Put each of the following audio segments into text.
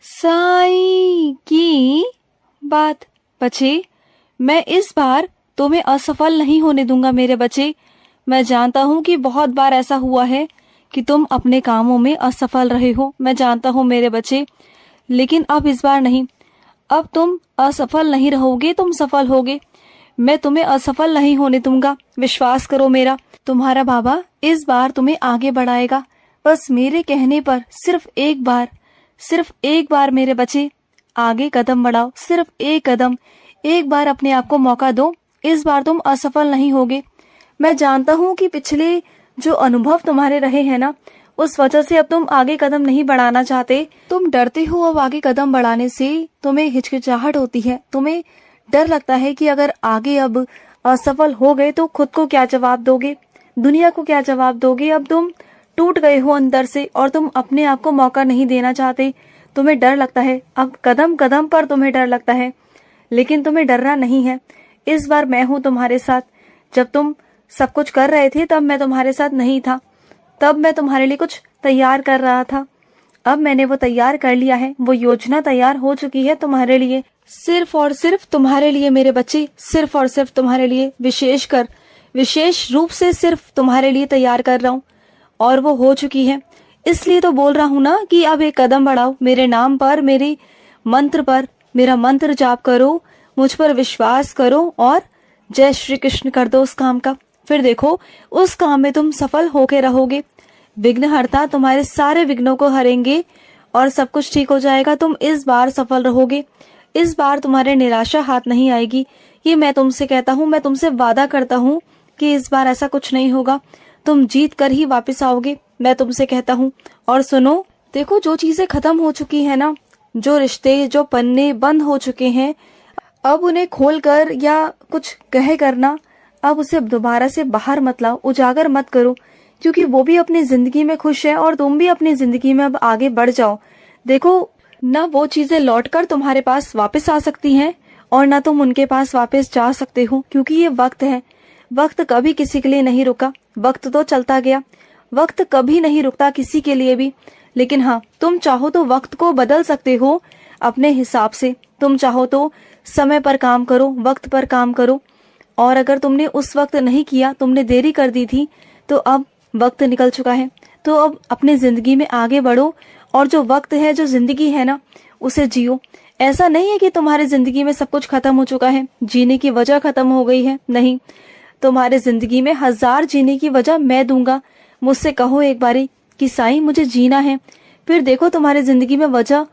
साईं की बात। बच्चे, मैं इस बार तुम्हें असफल नहीं होने दूंगा मेरे बच्चे। मैं जानता हूँ कि बहुत बार ऐसा हुआ है कि तुम अपने कामों में असफल रहे हो, मैं जानता हूँ मेरे बच्चे, लेकिन अब इस बार नहीं। अब तुम असफल नहीं रहोगे, तुम सफल होगे। मैं तुम्हें असफल नहीं होने दूंगा, विश्वास करो मेरा। तुम्हारा बाबा इस बार तुम्हें आगे बढ़ाएगा। बस मेरे कहने पर सिर्फ एक बार मेरे बच्चे आगे कदम बढ़ाओ, सिर्फ एक कदम। एक बार अपने आप को मौका दो, इस बार तुम असफल नहीं होगे। मैं जानता हूँ कि पिछले जो अनुभव तुम्हारे रहे हैं ना, उस वजह से अब तुम आगे कदम नहीं बढ़ाना चाहते। तुम डरते हो अब आगे कदम बढ़ाने से, तुम्हें हिचकिचाहट होती है, तुम्हें डर लगता है कि अगर आगे अब असफल हो गए तो खुद को क्या जवाब दोगे, दुनिया को क्या जवाब दोगे। अब तुम टूट गए हो अंदर से और तुम अपने आप को मौका नहीं देना चाहते। तुम्हें डर लगता है, अब कदम कदम पर तुम्हें डर लगता है, लेकिन तुम्हें डरना नहीं है। इस बार मैं हूँ तुम्हारे साथ। जब तुम सब कुछ कर रहे थे तब मैं तुम्हारे साथ नहीं था, तब मैं तुम्हारे लिए कुछ तैयार कर रहा था। अब मैंने वो तैयार कर लिया है, वो योजना तैयार हो चुकी है तुम्हारे लिए, सिर्फ और सिर्फ तुम्हारे लिए मेरे बच्चे, सिर्फ और सिर्फ तुम्हारे लिए, विशेष रूप से सिर्फ तुम्हारे लिए तैयार कर रहा हूँ, और वो हो चुकी है। इसलिए तो बोल रहा हूँ ना कि अब एक कदम बढ़ाओ, मेरे नाम पर, मेरे मंत्र पर, मेरा मंत्र जाप करो, मुझ पर विश्वास करो और जय श्री कृष्ण कर दो उस काम का। फिर देखो उस काम में तुम सफल होके रहोगे। विघ्नहर्ता तुम्हारे सारे विघ्नों को हरेंगे और सब कुछ ठीक हो जाएगा। तुम इस बार सफल रहोगे, इस बार तुम्हारे निराशा हाथ नहीं आएगी। ये मैं तुमसे कहता हूँ, मैं तुमसे वादा करता हूँ कि इस बार ऐसा कुछ नहीं होगा। तुम जीत कर ही वापस आओगे, मैं तुमसे कहता हूँ। और सुनो, देखो जो चीजें खत्म हो चुकी है ना, जो रिश्ते, जो पन्ने बंद हो चुके हैं, अब उन्हें खोल कर या कुछ कहे करना, अब उसे दोबारा से बाहर मत लाओ, उजागर मत करो, क्योंकि वो भी अपनी जिंदगी में खुश है और तुम भी अपनी जिंदगी में अब आगे बढ़ जाओ। देखो ना, वो चीजें लौटकर तुम्हारे पास वापस आ सकती हैं और ना तुम उनके पास वापस जा सकते हो, क्योंकि ये वक्त है। वक्त कभी किसी के लिए नहीं रुका, वक्त तो चलता गया, वक्त कभी नहीं रुकता किसी के लिए भी। लेकिन हाँ, तुम चाहो तो वक्त को बदल सकते हो अपने हिसाब से। तुम चाहो तो समय पर काम करो, वक्त पर काम करो, और अगर तुमने उस वक्त नहीं किया, तुमने देरी कर दी थी, तो अब वक्त निकल चुका है। तो अब अपनी जिंदगी में आगे बढ़ो और जो वक्त है, जो जिंदगी है ना, उसे जियो। ऐसा नहीं है कि तुम्हारी जिंदगी में सब कुछ खत्म हो चुका है, जीने की वजह खत्म हो गई है, नहीं। तुम्हारे जिंदगी में 1000 जीने की वजह मैं दूंगा। मुझसे कहो एक बारी कि साईं मुझे जीना है, फिर देखो तुम्हारी जिंदगी में वजह,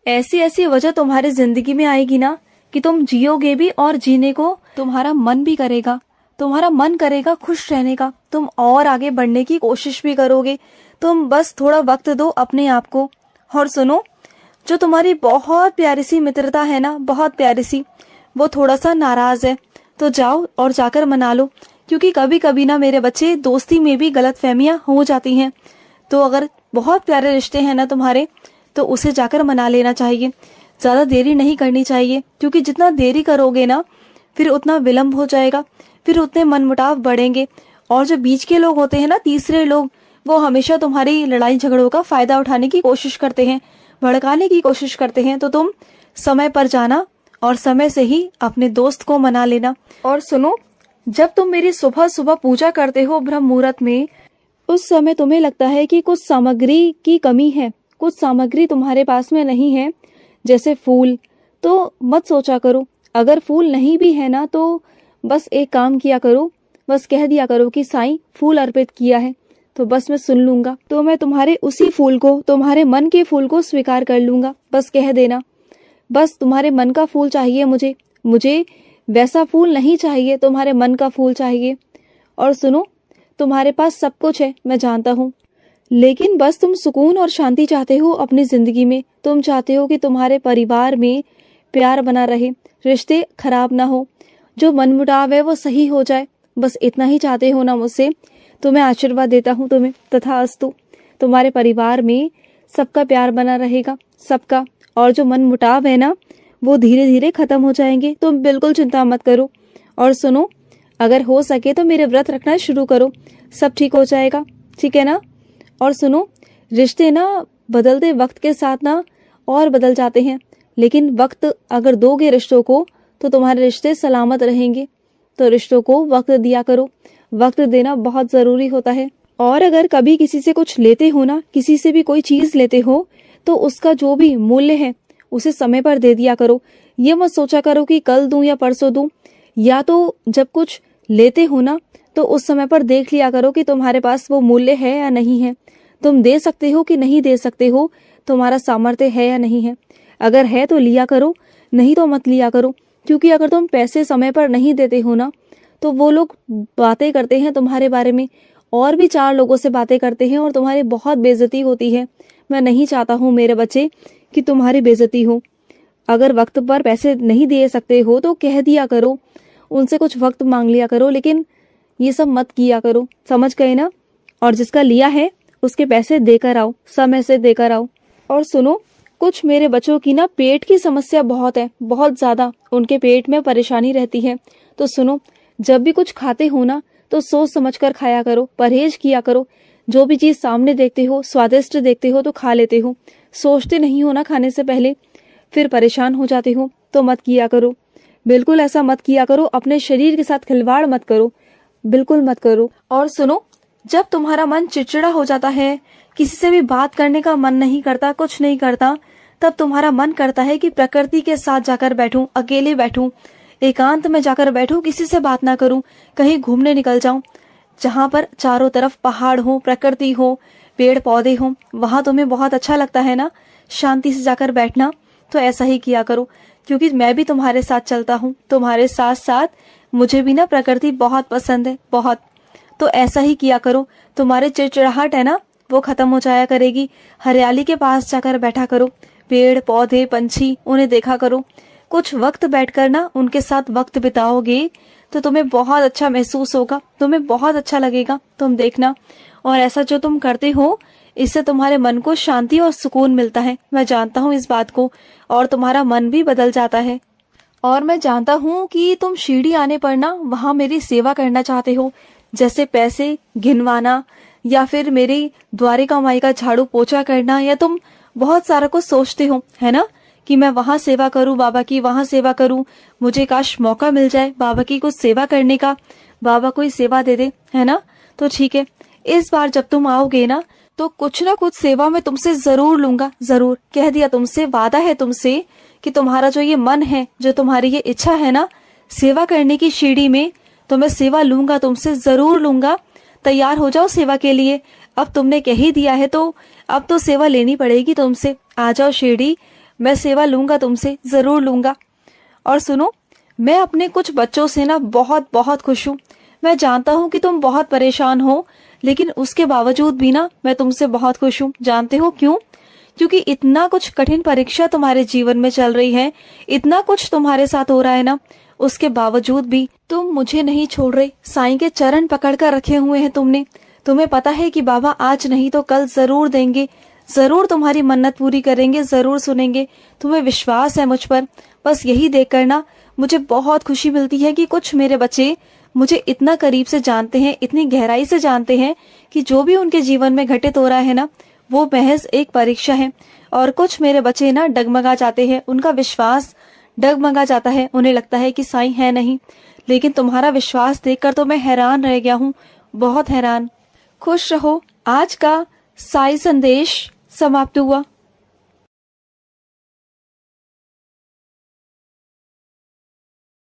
ऐसी ऐसी वजह तुम्हारी जिंदगी में आएगी ना कि तुम जियोगे भी और जीने को तुम्हारा मन भी करेगा, तुम्हारा मन करेगा खुश रहने का, तुम और आगे बढ़ने की कोशिश भी करोगे। तुम बस थोड़ा वक्त दो अपने आप को। और सुनो, जो तुम्हारी बहुत प्यारी सी मित्रता है ना, बहुत प्यारी सी, वो थोड़ा सा नाराज है, तो जाओ और जाकर मना लो। क्योंकि कभी कभी ना मेरे बच्चे, दोस्ती में भी गलतफहमियां हो जाती हैं। तो अगर बहुत प्यारे रिश्ते हैं ना तुम्हारे, तो उसे जाकर मना लेना चाहिए। ज्यादा देरी नहीं करनी चाहिए, क्योंकि जितना देरी करोगे ना, फिर उतना विलंब हो जाएगा, फिर उतने मनमुटाव बढ़ेंगे। और जो बीच के लोग होते हैं ना, तीसरे लोग, वो हमेशा तुम्हारी लड़ाई झगड़ों का फायदा उठाने की कोशिश करते हैं, भड़काने की कोशिश करते हैं। तो तुम समय पर जाना और समय से ही अपने दोस्त को मना लेना। और सुनो, जब तुम मेरी सुबह सुबह पूजा करते हो ब्रह्म मुहूर्त में, उस समय तुम्हें लगता है कि कुछ सामग्री की कमी है, कुछ सामग्री तुम्हारे पास में नहीं है, जैसे फूल, तो मत सोचा करो। अगर फूल नहीं भी है ना, तो बस एक काम किया करो, बस कह दिया करो कि साईं फूल अर्पित किया है, तो बस मैं सुन लूंगा। तो मैं तुम्हारे उसी फूल को, तुम्हारे मन के फूल को स्वीकार कर लूंगा। बस कह देना, बस तुम्हारे मन का फूल चाहिए मुझे, मुझे वैसा फूल नहीं चाहिए, तुम्हारे मन का फूल चाहिए। और सुनो, तुम्हारे पास सब कुछ है, मैं जानता हूँ, लेकिन बस तुम सुकून और शांति चाहते हो अपनी जिंदगी में। तुम चाहते हो कि तुम्हारे परिवार में प्यार बना रहे, रिश्ते खराब ना हो, जो मनमुटाव है वो सही हो जाए। बस इतना ही चाहते हो ना मुझसे, तो मैं आशीर्वाद देता हूँ तुम्हें, तथास्तु। तुम्हारे परिवार में सबका प्यार बना रहेगा, सबका, और जो मनमुटाव है ना, वो धीरे धीरे खत्म हो जाएंगे। तुम बिल्कुल चिंता मत करो। और सुनो, अगर हो सके तो मेरे व्रत रखना शुरू करो, सब ठीक हो जाएगा, ठीक है ना। और सुनो, रिश्ते ना बदलते वक्त के साथ ना और बदल जाते हैं, लेकिन वक्त अगर दोगे रिश्तों को तो तुम्हारे रिश्ते सलामत रहेंगे। तो रिश्तों को वक्त दिया करो, वक्त देना बहुत जरूरी होता है। और अगर कभी किसी से कुछ लेते हो ना, किसी से भी कोई चीज लेते हो, तो उसका जो भी मूल्य है उसे समय पर दे दिया करो। ये मत सोचा करो कि कल दूं या परसों दूं। या तो जब कुछ लेते हो ना तो उस समय पर देख लिया करो कि तुम्हारे पास वो मूल्य है या नहीं है, तुम दे सकते हो कि नहीं दे सकते हो, तुम्हारा सामर्थ्य है या नहीं है। अगर है तो लिया करो, नहीं तो मत लिया करो। क्योंकि अगर तुम पैसे समय पर नहीं देते हो ना तो वो लोग बातें करते हैं तुम्हारे बारे में, और भी 4 लोगों से बातें करते हैं और तुम्हारी बहुत बेइज्जती होती है। मैं नहीं चाहता हूँ मेरे बच्चे कि तुम्हारी बेइज्जती हो। अगर वक्त पर पैसे नहीं दे सकते हो तो कह दिया करो, उनसे कुछ वक्त मांग लिया करो, लेकिन ये सब मत किया करो। समझ गए ना? और जिसका लिया है उसके पैसे देकर आओ, समय से देकर आओ। और सुनो, कुछ मेरे बच्चों की ना पेट की समस्या बहुत है, बहुत ज्यादा उनके पेट में परेशानी रहती है। तो सुनो, जब भी कुछ खाते हो ना तो सोच समझ कर खाया करो, परहेज किया करो। जो भी चीज सामने देखते हो, स्वादिष्ट देखते हो तो खा लेते हो, सोचते नहीं हो ना खाने से पहले, फिर परेशान हो जाते हो। तो मत किया करो, बिल्कुल ऐसा मत किया करो। अपने शरीर के साथ खिलवाड़ मत करो, बिल्कुल मत करो। और सुनो, जब तुम्हारा मन चिड़चिड़ा हो जाता है, किसी से भी बात करने का मन नहीं करता, कुछ नहीं करता, तब तुम्हारा मन करता है कि प्रकृति के साथ जाकर बैठूं, अकेले बैठूं, एकांत में जाकर बैठूं, किसी से बात ना करूं, कहीं घूमने निकल जाऊं, जहां पर चारों तरफ पहाड़ हो, प्रकृति हो, पेड़ पौधे हो। वहां तुम्हें बहुत अच्छा लगता है ना शांति से जाकर बैठना। तो ऐसा ही किया करो, क्योंकि मैं भी तुम्हारे साथ चलता हूँ, तुम्हारे साथ साथ मुझे भी ना प्रकृति बहुत पसंद है, बहुत। तो ऐसा ही किया करो, तुम्हारे चिड़चिड़ाहट है ना वो खत्म हो जाया करेगी। हरियाली के पास जाकर बैठा करो, पेड़ पौधे पंछी उन्हें देखा करो। कुछ वक्त बैठकर ना उनके साथ वक्त बिताओगे तो तुम्हें बहुत अच्छा महसूस होगा, तुम्हें बहुत अच्छा लगेगा, तुम देखना। और ऐसा जो तुम करते हो इससे तुम्हारे मन को शांति और सुकून मिलता है, मैं जानता हूँ इस बात को, और तुम्हारा मन भी बदल जाता है। और मैं जानता हूँ कि तुम सीढ़ी आने पर ना वहां मेरी सेवा करना चाहते हो, जैसे पैसे गिनवाना या फिर मेरी द्वारिका माई का झाड़ू पोछा करना, या तुम बहुत सारा कुछ सोचते हो, है ना, कि मैं वहां सेवा करूं बाबा की, वहां सेवा करूं, मुझे काश मौका मिल जाए बाबा की कुछ सेवा करने का, बाबा कोई सेवा दे दे, है ना। तो ठीक है, इस बार जब तुम आओगे ना तो कुछ ना कुछ सेवा मैं तुमसे जरूर लूंगा, जरूर कह दिया तुमसे, वादा है तुमसे कि तुम्हारा जो ये मन है, जो तुम्हारी ये इच्छा है ना सेवा करने की सीढ़ी में, तो मैं सेवा लूंगा तुमसे, जरूर लूंगा। तैयार हो जाओ सेवा के लिए। अब तुमने कह ही दिया है तो अब तो सेवा लेनी पड़ेगी तुमसे। आ जाओ शिरडी, मैं सेवा लूंगा तुमसे, जरूर लूंगा। और सुनो, मैं अपने कुछ बच्चों से ना बहुत बहुत खुश हूँ। मैं जानता हूँ कि तुम बहुत परेशान हो, लेकिन उसके बावजूद भी ना मैं तुमसे बहुत खुश हूँ। जानते हो क्यों? क्योंकि इतना कुछ कठिन परीक्षा तुम्हारे जीवन में चल रही है, इतना कुछ तुम्हारे साथ हो रहा है ना, उसके बावजूद भी तुम मुझे नहीं छोड़ रहे। साईं के चरण पकड़ कर रखे हुए हैं तुमने। तुम्हें पता है कि बाबा आज नहीं तो कल जरूर देंगे, जरूर तुम्हारी मन्नत पूरी करेंगे, जरूर सुनेंगे। तुम्हें विश्वास है मुझ पर। बस यही देख कर ना मुझे बहुत खुशी मिलती है कि कुछ मेरे बच्चे मुझे इतना करीब से जानते हैं, इतनी गहराई से जानते हैं कि जो भी उनके जीवन में घटित हो रहा है ना वो महज एक परीक्षा है। और कुछ मेरे बच्चे ना डगमगा जाते हैं, उनका विश्वास डगमगा जाता है, उन्हें लगता है कि साईं है नहीं। लेकिन तुम्हारा विश्वास देखकर तो मैं हैरान रह गया हूँ, बहुत हैरान। खुश रहो। आज का साईं संदेश समाप्त हुआ।